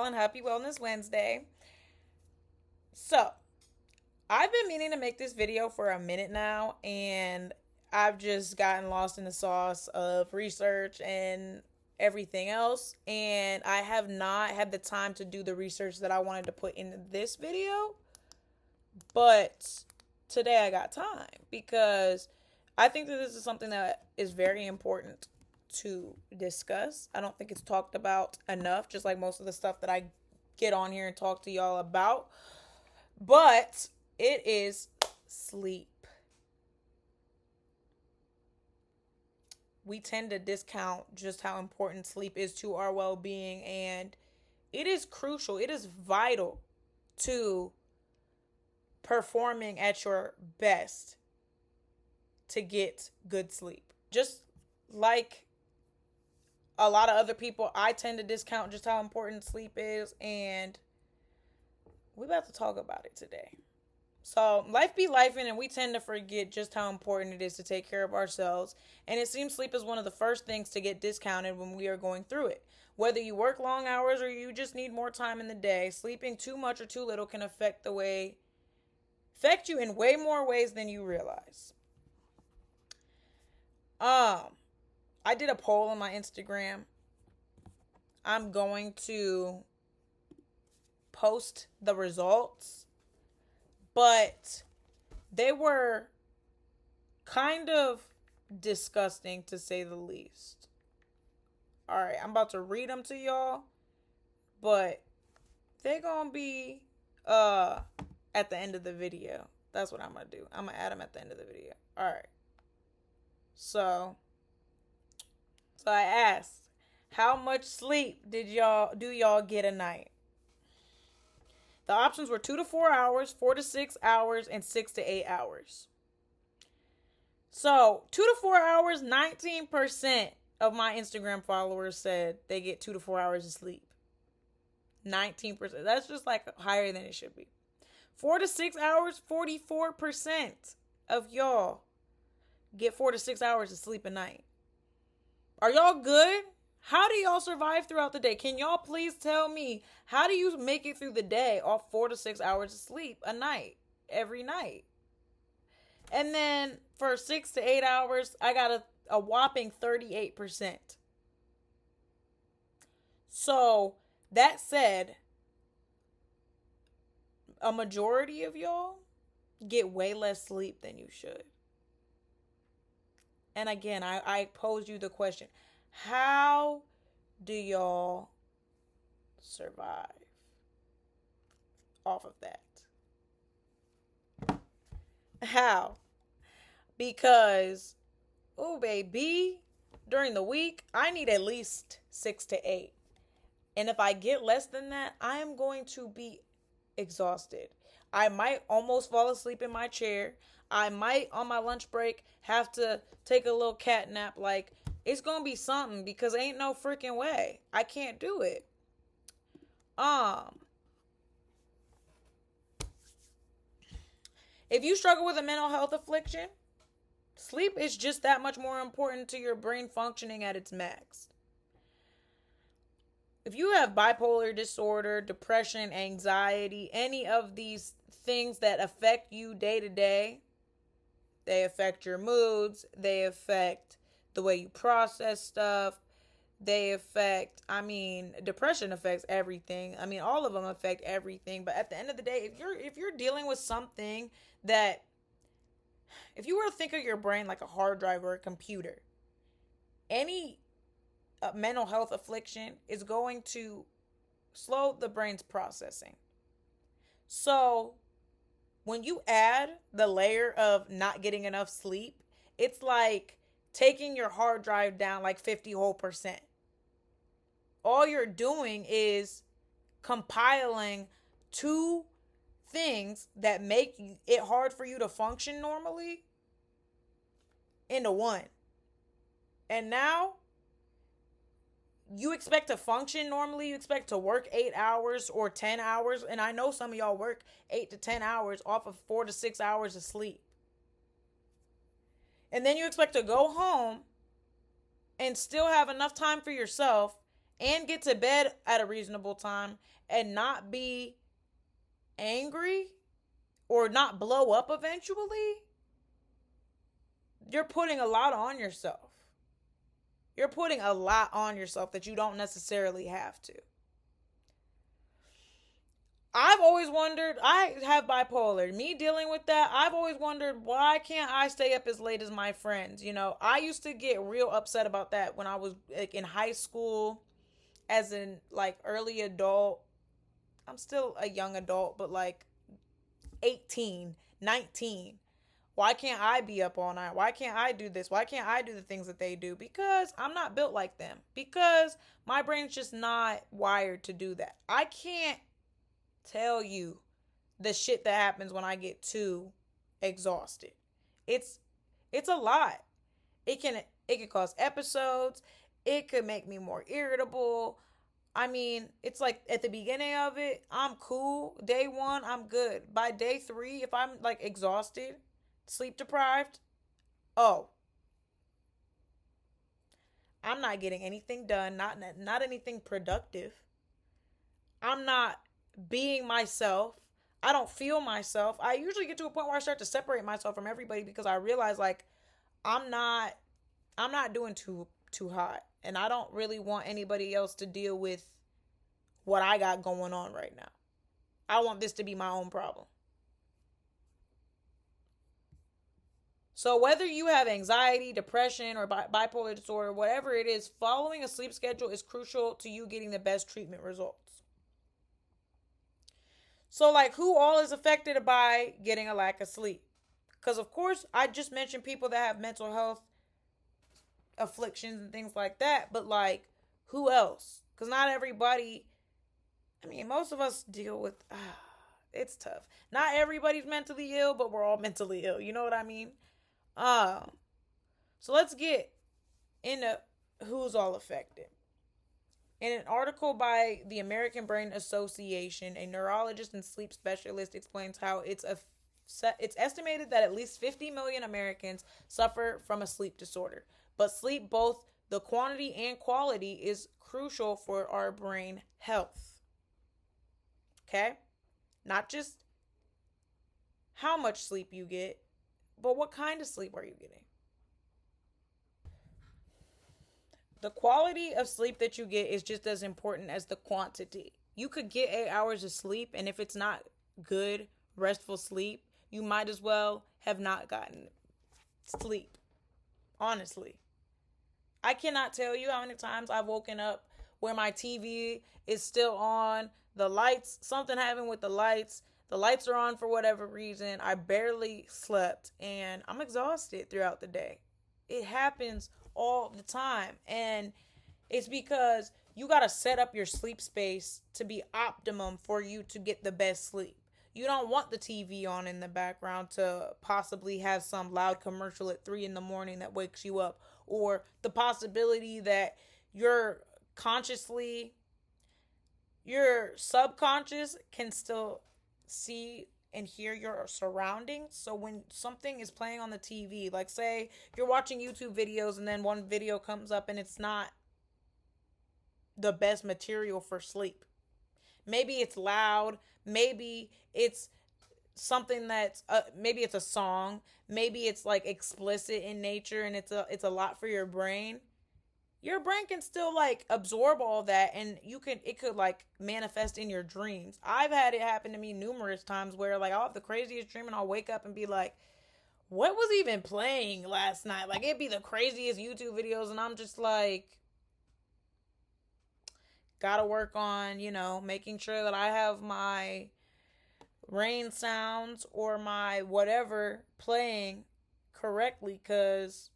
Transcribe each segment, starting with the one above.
y'all, and happy Wellness Wednesday. So, I've been meaning to make this video for a minute now, and I've just gotten lost in the sauce of research and everything else, and I have not had the time to do the research that I wanted to put in this video. But today I got time because I think that this is something that is very important to discuss. I don't think it's talked about enough, just like most of the stuff that I get on here and talk to y'all about. But it is sleep. We tend to discount just how important sleep is to our well-being, and it is crucial. It is vital to performing at your best to get good sleep. Just like a lot of other people, I tend to discount just how important sleep is, and we're about to talk about it today. So, life be lifing, and we tend to forget just how important it is to take care of ourselves, and it seems sleep is one of the first things to get discounted when we are going through it. Whether you work long hours or you just need more time in the day, sleeping too much or too little can affect you in way more ways than you realize. I did a poll on my Instagram. I'm going to post the results, but they were kind of disgusting, to say the least. All right, I'm about to read them to y'all, but they're gonna be at the end of the video. That's what I'm gonna do. I'm gonna add them at the end of the video. All right. So I asked, how much sleep do y'all get a night? The options were 2 to 4 hours, 4 to 6 hours, and 6 to 8 hours. So 2 to 4 hours, 19% of my Instagram followers said they get 2 to 4 hours of sleep. 19%. That's just like higher than it should be. 4 to 6 hours, 44% of y'all get 4 to 6 hours of sleep a night. Are y'all good? How do y'all survive throughout the day? Can y'all please tell me, how do you make it through the day off 4 to 6 hours of sleep a night, every night? And then for 6 to 8 hours, I got a whopping 38%. So, that said, a majority of y'all get way less sleep than you should. And again, I posed you the question, how do y'all survive off of that? How? Because, oh baby, during the week, I need at least 6 to 8. And if I get less than that, I am going to be exhausted. I might almost fall asleep in my chair. I might, on my lunch break, have to take a little cat nap. Like, it's going to be something, because ain't no freaking way. I can't do it. If you struggle with a mental health affliction, sleep is just that much more important to your brain functioning at its max. If you have bipolar disorder, depression, anxiety, any of these things that affect you day to day, they affect your moods, they affect the way you process stuff, depression affects everything. All of them affect everything, but at the end of the day, if you're dealing with something that, if you were to think of your brain like a hard drive or a computer, any mental health affliction is going to slow the brain's processing. So when you add the layer of not getting enough sleep, it's like taking your hard drive down like 50%. All you're doing is compiling two things that make it hard for you to function normally into one. And now you expect to function normally. You expect to work 8 hours or 10 hours. And I know some of y'all work 8 to 10 hours off of 4 to 6 hours of sleep. And then you expect to go home and still have enough time for yourself and get to bed at a reasonable time and not be angry or not blow up eventually, you're putting a lot on yourself. You're putting a lot on yourself that you don't necessarily have to. I've always wondered, I have bipolar. Me dealing with that, I've always wondered, why can't I stay up as late as my friends? You know, I used to get real upset about that when I was like in high school, as in like early adult. I'm still a young adult, but like 18, 19. Why can't I be up all night? Why can't I do this? Why can't I do the things that they do? Because I'm not built like them. Because my brain's just not wired to do that. I can't tell you the shit that happens when I get too exhausted. It's it's a lot. It can cause episodes. It could make me more irritable. I mean, it's like at the beginning of it, I'm cool. Day one, I'm good. By day three, if I'm like exhausted, sleep deprived, oh, I'm not getting anything done. Not anything productive. I'm not being myself. I don't feel myself. I usually get to a point where I start to separate myself from everybody because I realize like I'm not I'm not doing too hot, and I don't really want anybody else to deal with what I got going on right now. I want this to be my own problem. So whether you have anxiety, depression, or bipolar disorder, whatever it is, following a sleep schedule is crucial to you getting the best treatment results. So like who all is affected by getting a lack of sleep? Because of course, I just mentioned people that have mental health afflictions and things like that, but like who else? Because not everybody, I mean, most of us deal with, it's tough. Not everybody's mentally ill, but we're all mentally ill. You know what I mean? Um, so let's get into who's all affected. In an article by the American Brain Association, a neurologist and sleep specialist explains how it's estimated that at least 50 million Americans suffer from a sleep disorder. But sleep, both the quantity and quality, is crucial for our brain health. Okay? Not just how much sleep you get, but what kind of sleep are you getting? The quality of sleep that you get is just as important as the quantity. You could get 8 hours of sleep, and if it's not good, restful sleep, you might as well have not gotten sleep. Honestly. I cannot tell you how many times I've woken up where my TV is still on, the lights, something happened with the lights are on for whatever reason, I barely slept, and I'm exhausted throughout the day. It happens all the time, and it's because you got to set up your sleep space to be optimum for you to get the best sleep. You don't want the TV on in the background to possibly have some loud commercial at 3 in the morning that wakes you up, or the possibility that you're consciously, your subconscious can still see and hear your surroundings. So when something is playing on the TV, like say you're watching YouTube videos and then one video comes up and it's not the best material for sleep. Maybe it's loud, maybe it's something that's maybe it's a song, maybe it's like explicit in nature and it's a lot for your brain. Your brain can still like absorb all that, and it could like manifest in your dreams. I've had it happen to me numerous times where like I'll have the craziest dream and I'll wake up and be like, what was even playing last night? Like it'd be the craziest YouTube videos, and I'm just like, gotta work on, making sure that I have my rain sounds or my whatever playing correctly, because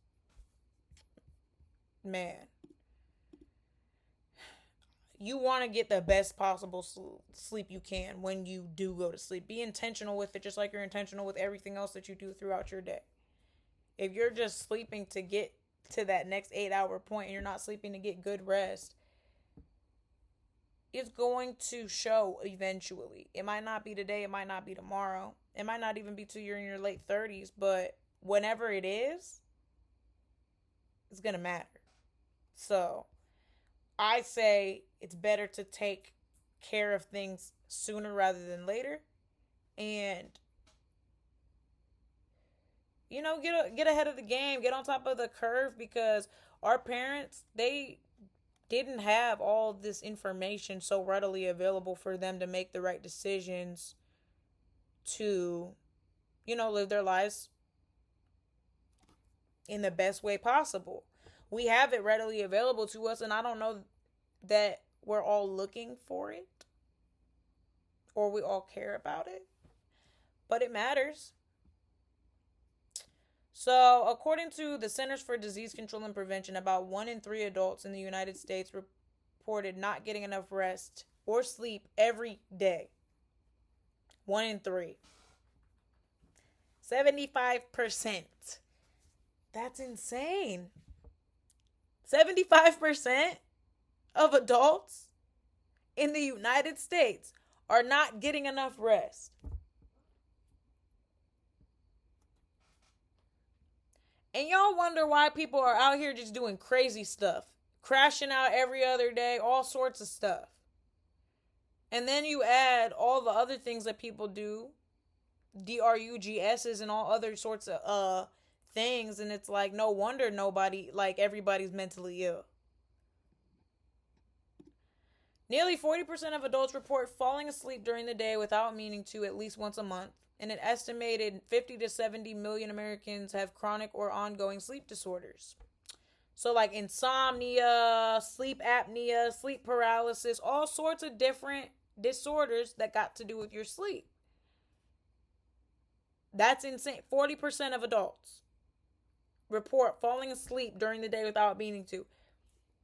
man, you want to get the best possible sleep you can when you do go to sleep. Be intentional with it, just like you're intentional with everything else that you do throughout your day. If you're just sleeping to get to that next 8-hour point and you're not sleeping to get good rest, it's going to show eventually. It might not be today, it might not be tomorrow, it might not even be till you're in your late 30s, but whenever it is, it's going to matter. So I say it's better to take care of things sooner rather than later, and get ahead of the game, get on top of the curve, because our parents, they didn't have all this information so readily available for them to make the right decisions to, live their lives in the best way possible. We have it readily available to us, and I don't know that we're all looking for it or we all care about it, but it matters. So, according to the Centers for Disease Control and Prevention, about 1 in 3 adults in the United States reported not getting enough rest or sleep every day. 1 in 3. 75%. That's insane. 75% of adults in the United States are not getting enough rest. And y'all wonder why people are out here just doing crazy stuff, crashing out every other day, all sorts of stuff. And then you add all the other things that people do, DRUGSs and all other sorts of things, and it's like no wonder everybody's mentally ill. Nearly 40% of adults report falling asleep during the day without meaning to at least once a month. And an estimated 50 to 70 million Americans have chronic or ongoing sleep disorders. So like insomnia, sleep apnea, sleep paralysis, all sorts of different disorders that got to do with your sleep. That's insane. 40% of adults report falling asleep during the day without meaning to.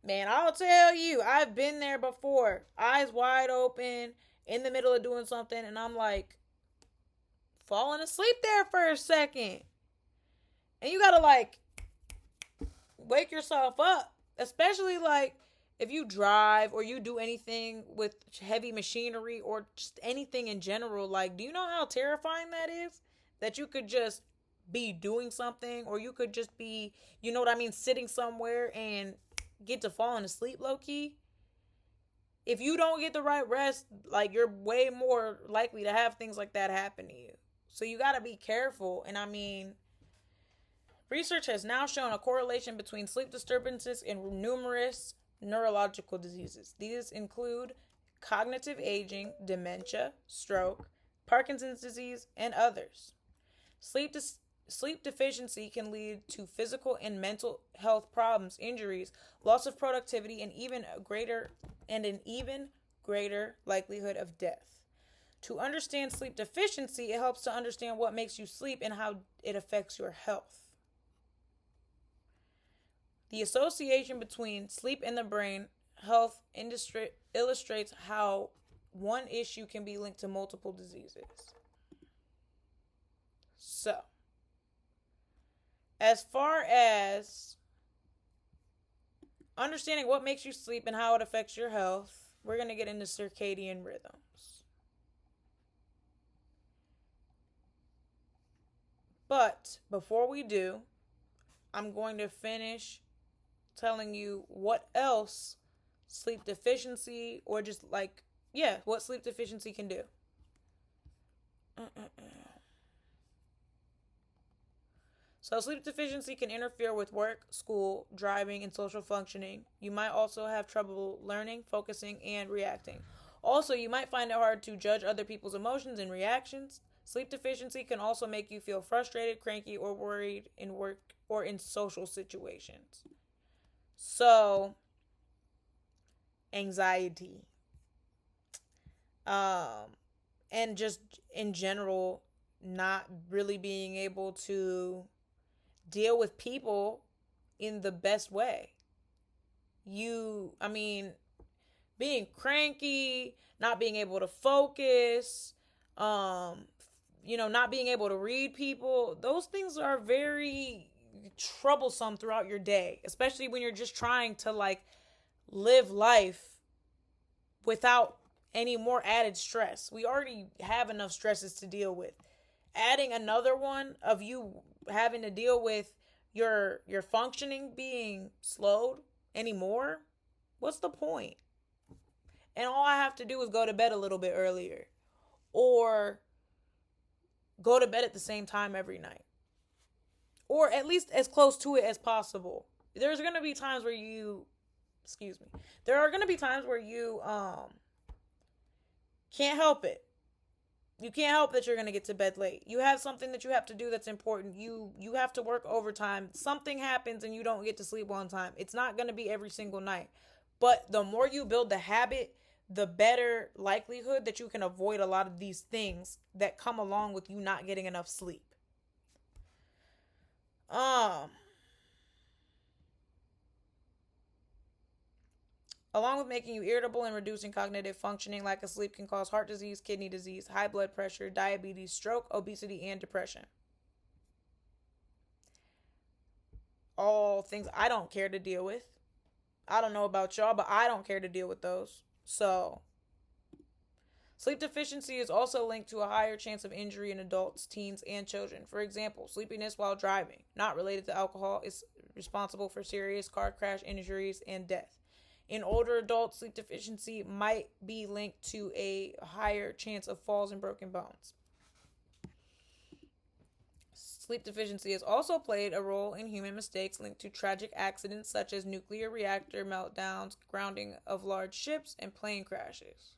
Man, I'll tell you, I've been there before. Eyes wide open, in the middle of doing something, and I'm like, falling asleep there for a second. And you gotta wake yourself up. Especially if you drive or you do anything with heavy machinery or just anything in general. Do you know how terrifying that is? That you could just be doing something, or you could just be, sitting somewhere and get to falling asleep low key. If you don't get the right rest, you're way more likely to have things like that happen to you. So you got to be careful. And research has now shown a correlation between sleep disturbances and numerous neurological diseases. These include cognitive aging, dementia, stroke, Parkinson's disease, and others. Sleep deficiency can lead to physical and mental health problems, injuries, loss of productivity, and an even greater likelihood of death. To understand sleep deficiency, it helps to understand what makes you sleep and how it affects your health. The association between sleep and the brain health illustrates how one issue can be linked to multiple diseases. So, as far as understanding what makes you sleep and how it affects your health, we're going to get into circadian rhythms. But before we do, I'm going to finish telling you what else sleep deficiency, or just what sleep deficiency can do. So sleep deficiency can interfere with work, school, driving, and social functioning. You might also have trouble learning, focusing, and reacting. Also, you might find it hard to judge other people's emotions and reactions. Sleep deficiency can also make you feel frustrated, cranky, or worried in work or in social situations. So, anxiety. And just in general, not really being able to deal with people in the best way. Being cranky, not being able to focus, not being able to read people, those things are very troublesome throughout your day, especially when you're just trying to live life without any more added stress. We already have enough stresses to deal with. Adding another one of you having to deal with your functioning being slowed anymore, What's the point? And all I have to do is go to bed a little bit earlier, or go to bed at the same time every night, or at least as close to it as possible. There's going to be times where you, excuse me, there are going to be times where you can't help it. You can't help that you're going to get to bed late. You have something that you have to do that's important. You have to work overtime. Something happens and you don't get to sleep on time. It's not going to be every single night. But the more you build the habit, the better likelihood that you can avoid a lot of these things that come along with you not getting enough sleep. Along with making you irritable and reducing cognitive functioning, lack of sleep can cause heart disease, kidney disease, high blood pressure, diabetes, stroke, obesity, and depression. All things I don't care to deal with. I don't know about y'all, but I don't care to deal with those. So, sleep deficiency is also linked to a higher chance of injury in adults, teens, and children. For example, sleepiness while driving, not related to alcohol, is responsible for serious car crash injuries and death. In older adults, sleep deficiency might be linked to a higher chance of falls and broken bones. Sleep deficiency has also played a role in human mistakes linked to tragic accidents such as nuclear reactor meltdowns, grounding of large ships, and plane crashes.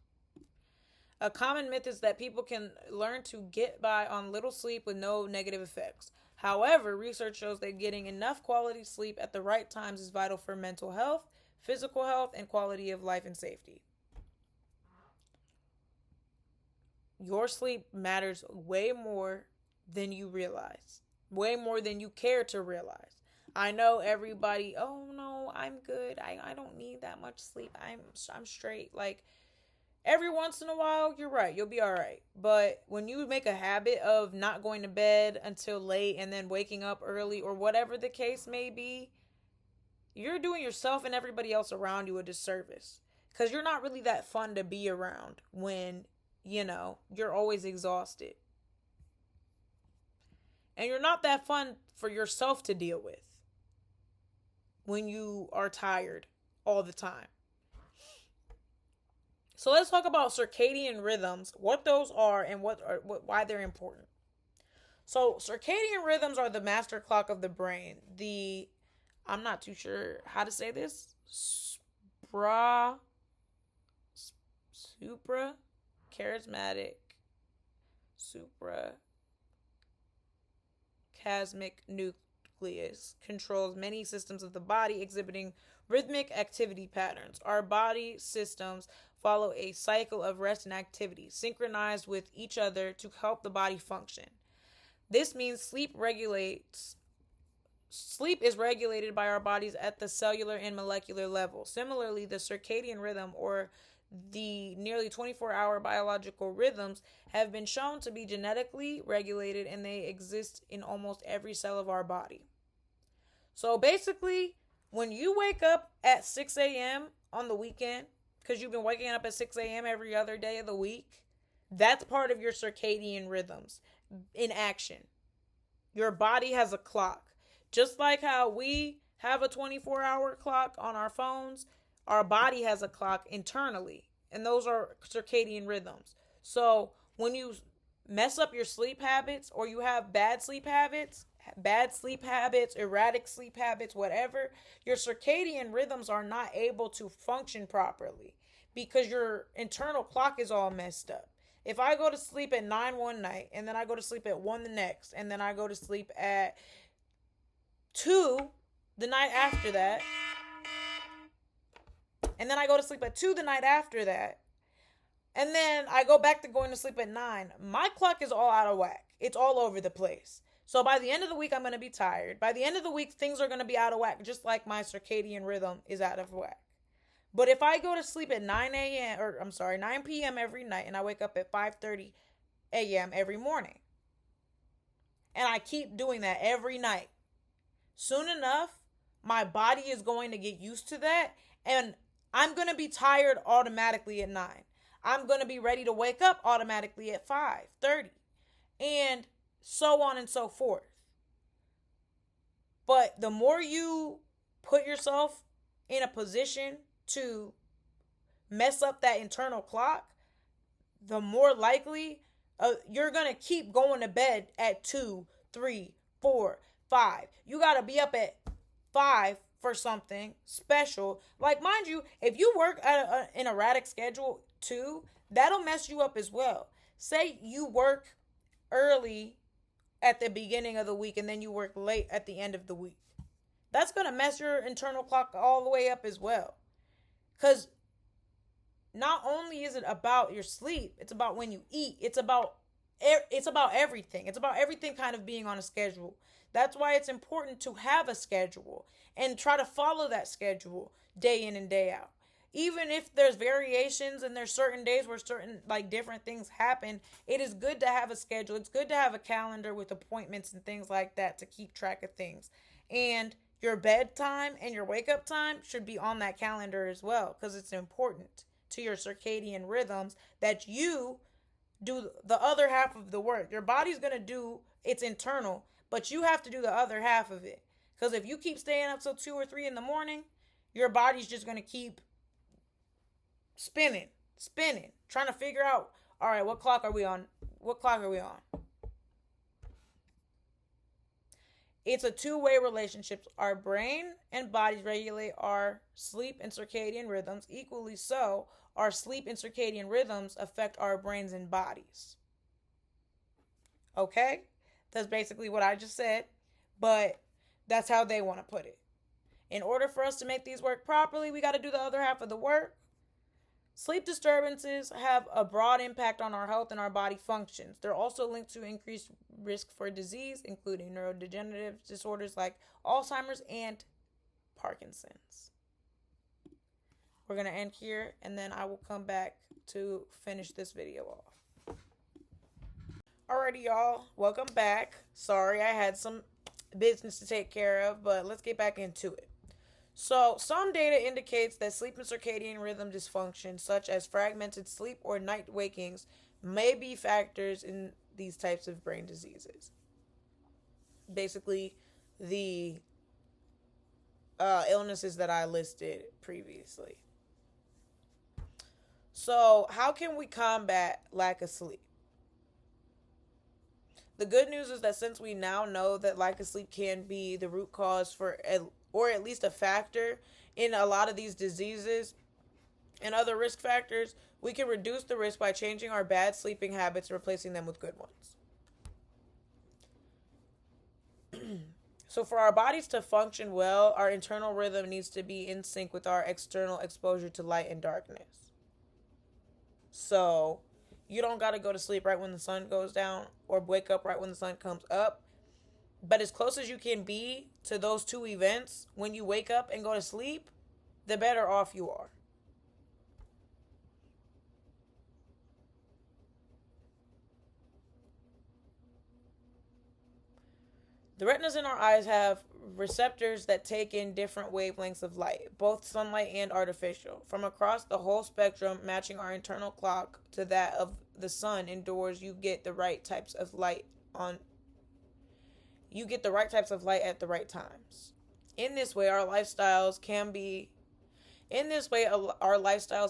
A common myth is that people can learn to get by on little sleep with no negative effects. However, research shows that getting enough quality sleep at the right times is vital for mental health, physical health, and quality of life and safety. Your sleep matters way more than you realize. Way more than you care to realize. I know everybody, oh no, I'm good. I don't need that much sleep. I'm straight. Like, every once in a while, you're right. You'll be all right. But when you make a habit of not going to bed until late and then waking up early, or whatever the case may be, you're doing yourself and everybody else around you a disservice. Because you're not really that fun to be around when, you're always exhausted. And you're not that fun for yourself to deal with when you are tired all the time. So let's talk about circadian rhythms, what those are and why they're important. So circadian rhythms are the master clock of the brain. I'm not too sure how to say this. Suprachiasmatic nucleus controls many systems of the body, exhibiting rhythmic activity patterns. Our body systems follow a cycle of rest and activity, synchronized with each other to help the body function. This means sleep is regulated by our bodies at the cellular and molecular level. Similarly, the circadian rhythm, or the nearly 24-hour biological rhythms, have been shown to be genetically regulated, and they exist in almost every cell of our body. So basically, when you wake up at 6 a.m. on the weekend, because you've been waking up at 6 a.m. every other day of the week, that's part of your circadian rhythms in action. Your body has a clock. Just like how we have a 24-hour clock on our phones, our body has a clock internally. And those are circadian rhythms. So when you mess up your sleep habits, or you have bad sleep habits, erratic sleep habits, whatever, your circadian rhythms are not able to function properly because your internal clock is all messed up. If I go to sleep at 9 one night, and then I go to sleep at 1 the next, and then I go to sleep at 2 the night after that, and then I go to sleep at 2 the night after that, and then I go back to going to sleep at 9, my clock is all out of whack. It's all over the place. So by the end of the week, I'm going to be tired. By the end of the week, things are going to be out of whack, just like my circadian rhythm is out of whack. But if I go to sleep at 9 p.m. every night, and I wake up at 5:30 a.m. every morning, and I keep doing that every night, soon enough, my body is going to get used to that, and I'm going to be tired automatically at 9. I'm going to be ready to wake up automatically at 5:30, and so on and so forth. But the more you put yourself in a position to mess up that internal clock, the more likely you're going to keep going to bed at 2, 3, 4, 5. You got to be up at 5 for something special. Like, mind you, if you work at an erratic schedule too, that'll mess you up as well. Say you work early at the beginning of the week and then you work late at the end of the week. That's going to mess your internal clock all the way up as well. Because not only is it about your sleep, it's about when you eat. It's about everything. It's about everything kind of being on a schedule. That's why it's important to have a schedule and try to follow that schedule day in and day out. Even if there's variations and there's certain days where certain like different things happen, it is good to have a schedule. It's good to have a calendar with appointments and things like that to keep track of things. And your bedtime and your wake up time should be on that calendar as well, because it's important to your circadian rhythms that you do the other half of the work. Your body's going to do its internal, but you have to do the other half of it. Because if you keep staying up till 2 or 3 in the morning, your body's just going to keep spinning, trying to figure out, all right, what clock are we on? What clock are we on? It's a two-way relationship. Our brain and bodies regulate our sleep and circadian rhythms. Equally so, our sleep and circadian rhythms affect our brains and bodies. Okay? That's basically what I just said, but that's how they want to put it. In order for us to make these work properly, we got to do the other half of the work. Sleep disturbances have a broad impact on our health and our body functions. They're also linked to increased risk for disease, including neurodegenerative disorders like Alzheimer's and Parkinson's. We're going to end here, and then I will come back to finish this video off. Alrighty, y'all. Welcome back. Sorry, I had some business to take care of, but let's get back into it. So, some data indicates that sleep and circadian rhythm dysfunction, such as fragmented sleep or night wakings, may be factors in these types of brain diseases. Basically, the illnesses that I listed previously. So, how can we combat lack of sleep? The good news is that since we now know that lack of sleep can be the root cause for, or at least a factor in a lot of these diseases and other risk factors, we can reduce the risk by changing our bad sleeping habits and replacing them with good ones. So for our bodies to function well, our internal rhythm needs to be in sync with our external exposure to light and darkness. So you don't got to go to sleep right when the sun goes down or wake up right when the sun comes up. But as close as you can be to those two events, when you wake up and go to sleep, the better off you are. The retinas in our eyes have receptors that take in different wavelengths of light, both sunlight and artificial, from across the whole spectrum, matching our internal clock to that of the sun indoors. You get the right types of light at the right times. In this way, our lifestyles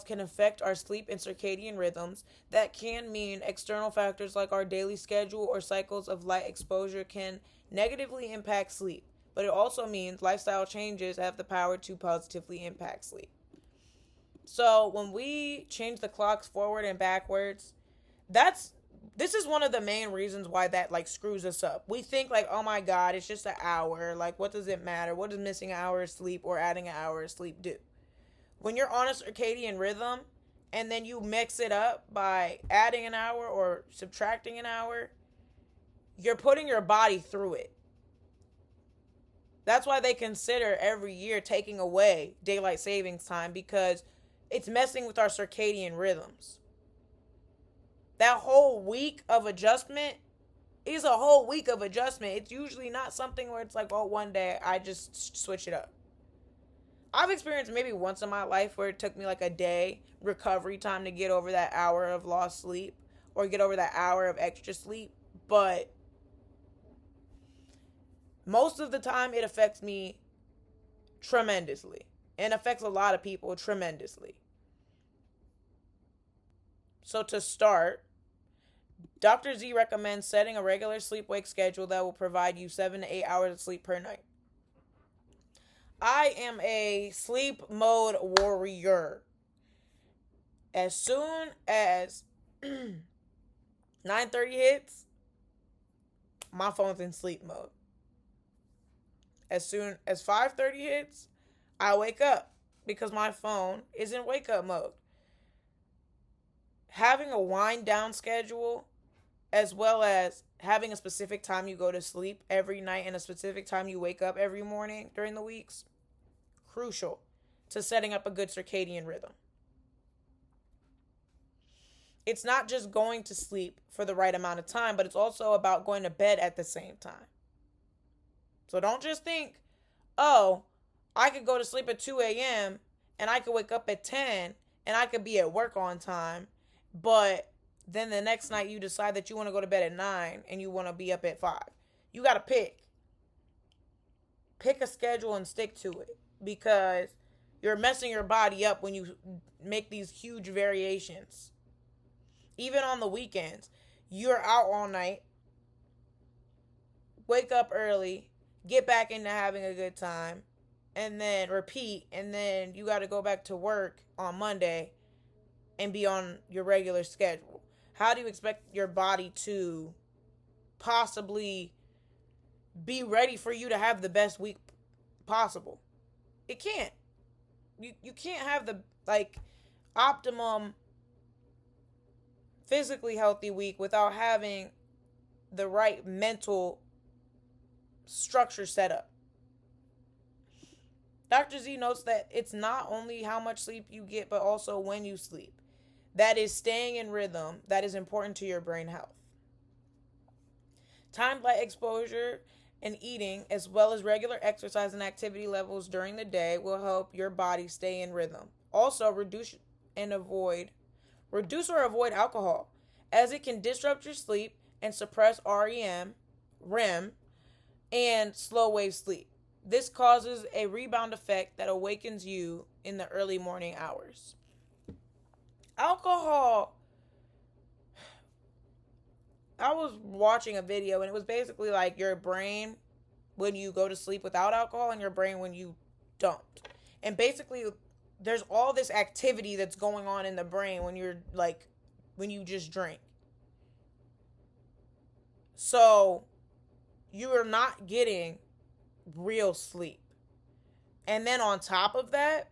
can affect our sleep and circadian rhythms. That can mean external factors like our daily schedule or cycles of light exposure can negatively impact sleep. But it also means lifestyle changes have the power to positively impact sleep. So when we change the clocks forward and backwards, this is one of the main reasons why that screws us up. We think oh my God, it's just an hour. What does it matter? What does missing an hour of sleep or adding an hour of sleep do? When you're on a circadian rhythm and then you mix it up by adding an hour or subtracting an hour, you're putting your body through it. That's why they consider every year taking away daylight savings time, because it's messing with our circadian rhythms. That whole week of adjustment is a whole week of adjustment. It's usually not something where it's one day I just switch it up. I've experienced maybe once in my life where it took me a day recovery time to get over that hour of lost sleep or get over that hour of extra sleep. But most of the time it affects me tremendously. and affects a lot of people tremendously. So to start, Dr. Z recommends setting a regular sleep-wake schedule that will provide you 7 to 8 hours of sleep per night. I am a sleep mode warrior. As soon as 9:30 hits, my phone's in sleep mode. As soon as 5:30 hits, I wake up because my phone is in wake up mode. Having a wind down schedule, as well as having a specific time you go to sleep every night and a specific time you wake up every morning during the weeks, crucial to setting up a good circadian rhythm. It's not just going to sleep for the right amount of time, but it's also about going to bed at the same time. So don't just think, oh, I could go to sleep at 2 a.m. and I could wake up at 10 and I could be at work on time, but then the next night you decide that you want to go to bed at 9 and you want to be up at 5. You got to pick. Pick a schedule and stick to it, because you're messing your body up when you make these huge variations. Even on the weekends, you're out all night, wake up early, get back into having a good time, and then repeat, and then you got to go back to work on Monday and be on your regular schedule. How do you expect your body to possibly be ready for you to have the best week possible? It can't. You can't have the optimum physically healthy week without having the right mental structure set up. Dr. Z notes that it's not only how much sleep you get, but also when you sleep. That is staying in rhythm that is important to your brain health. Timed light exposure and eating, as well as regular exercise and activity levels during the day, will help your body stay in rhythm. Also, reduce or avoid alcohol, as it can disrupt your sleep and suppress REM, and slow wave sleep. This causes a rebound effect that awakens you in the early morning hours. Alcohol. I was watching a video and it was basically like your brain when you go to sleep without alcohol and your brain when you don't. And basically there's all this activity that's going on in the brain when you just drink. So you are not getting real sleep. And then on top of that,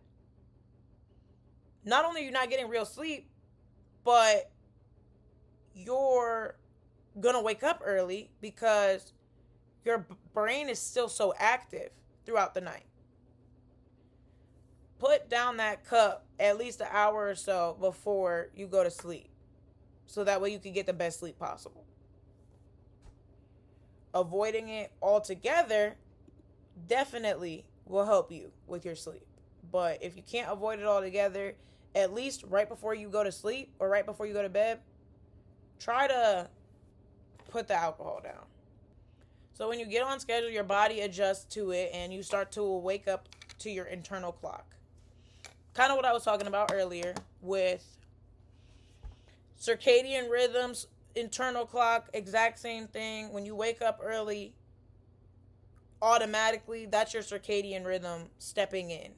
not only are you not getting real sleep, but you're gonna wake up early because your brain is still so active throughout the night. Put down that cup at least an hour or so before you go to sleep, so that way you can get the best sleep possible. Avoiding it altogether definitely will help you with your sleep. But if you can't avoid it altogether, at least right before you go to sleep or right before you go to bed, try to put the alcohol down. So when you get on schedule, your body adjusts to it and you start to wake up to your internal clock. Kind of what I was talking about earlier with circadian rhythms, internal clock, exact same thing. When you wake up early, automatically that's your circadian rhythm stepping in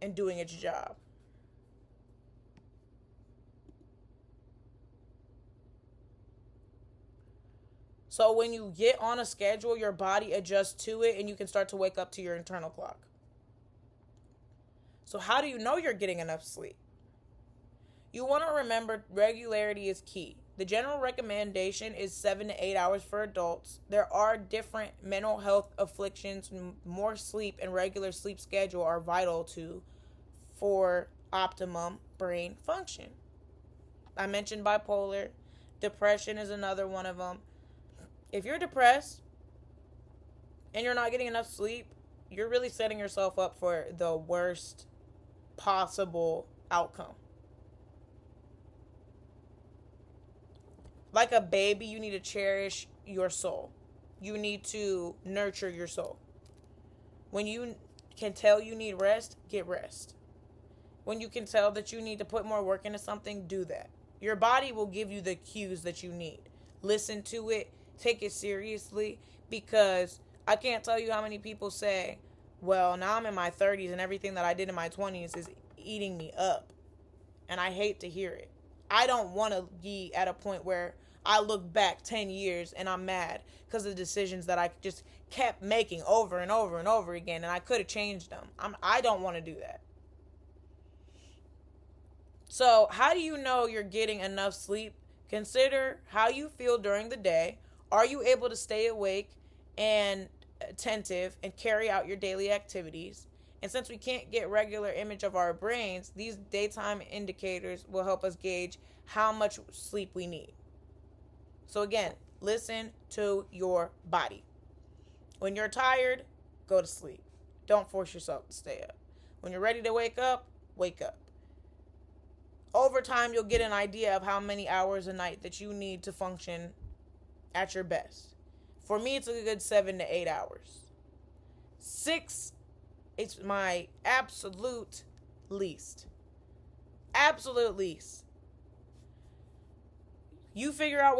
and doing its job. So when you get on a schedule, your body adjusts to it and you can start to wake up to your internal clock. So how do you know you're getting enough sleep? You want to remember regularity is key. The general recommendation is 7 to 8 hours for adults. There are different mental health afflictions. More sleep and regular sleep schedule are vital for optimum brain function. I mentioned bipolar. Depression is another one of them. If you're depressed and you're not getting enough sleep, you're really setting yourself up for the worst possible outcome. Like a baby, you need to cherish your soul. You need to nurture your soul. When you can tell you need rest, get rest. When you can tell that you need to put more work into something, do that. Your body will give you the cues that you need. Listen to it, take it seriously, because I can't tell you how many people say, well, now I'm in my 30s and everything that I did in my 20s is eating me up. And I hate to hear it. I don't want to be at a point where I look back 10 years and I'm mad because of the decisions that I just kept making over and over and over again, and I could have changed them. I don't want to do that. So, how do you know you're getting enough sleep? Consider how you feel during the day. Are you able to stay awake and attentive and carry out your daily activities? And since we can't get regular image of our brains, these daytime indicators will help us gauge how much sleep we need. So again, listen to your body. When you're tired, go to sleep. Don't force yourself to stay up. When you're ready to wake up, wake up. Over time, you'll get an idea of how many hours a night that you need to function at your best. For me, it's a good 7 to 8 hours. 6, it's my absolute least. Absolute least. You figure out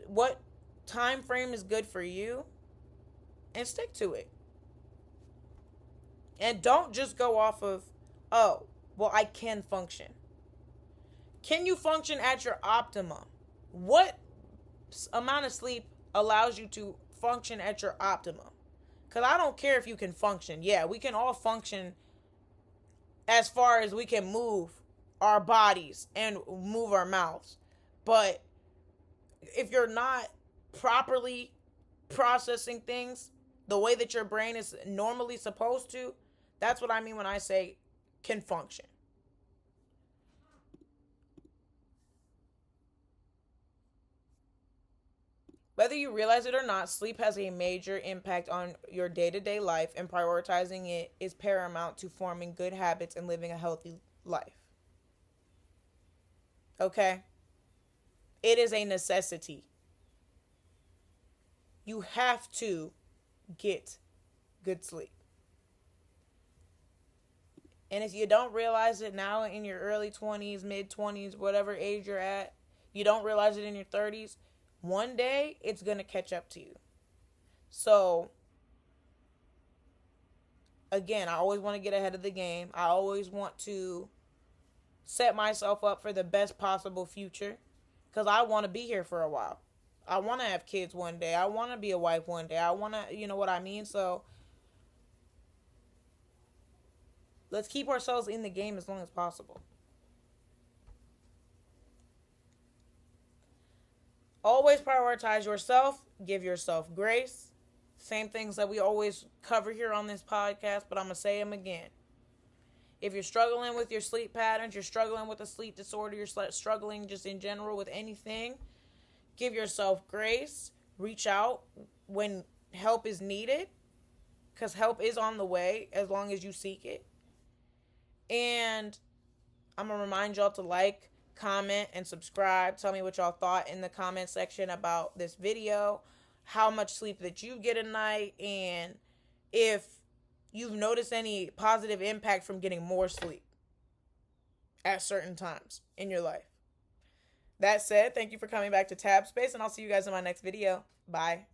what time frame is good for you and stick to it. And don't just go off of, oh, well, I can function. Can you function at your optimum? What amount of sleep allows you to function at your optimum? Because I don't care if you can function. Yeah, we can all function as far as we can move our bodies and move our mouths. But if you're not properly processing things the way that your brain is normally supposed to, that's what I mean when I say can function. Whether you realize it or not, sleep has a major impact on your day-to-day life, and prioritizing it is paramount to forming good habits and living a healthy life. Okay? It is a necessity. You have to get good sleep. And if you don't realize it now in your early 20s, mid 20s, whatever age you're at, you don't realize it in your 30s, one day it's going to catch up to you. So, again, I always want to get ahead of the game. I always want to set myself up for the best possible future because I want to be here for a while. I want to have kids one day. I want to be a wife one day. I want to, you know what I mean? So, let's keep ourselves in the game as long as possible. Always prioritize yourself. Give yourself grace. Same things that we always cover here on this podcast, but I'm going to say them again. If you're struggling with your sleep patterns, you're struggling with a sleep disorder, you're struggling just in general with anything, give yourself grace. Reach out when help is needed, because help is on the way as long as you seek it. And I'm going to remind y'all to like, comment, and subscribe. Tell me what y'all thought in the comment section about this video, how much sleep that you get a night, and if you've noticed any positive impact from getting more sleep at certain times in your life. That said, thank you for coming back to Tab Space, and I'll see you guys in my next video. Bye.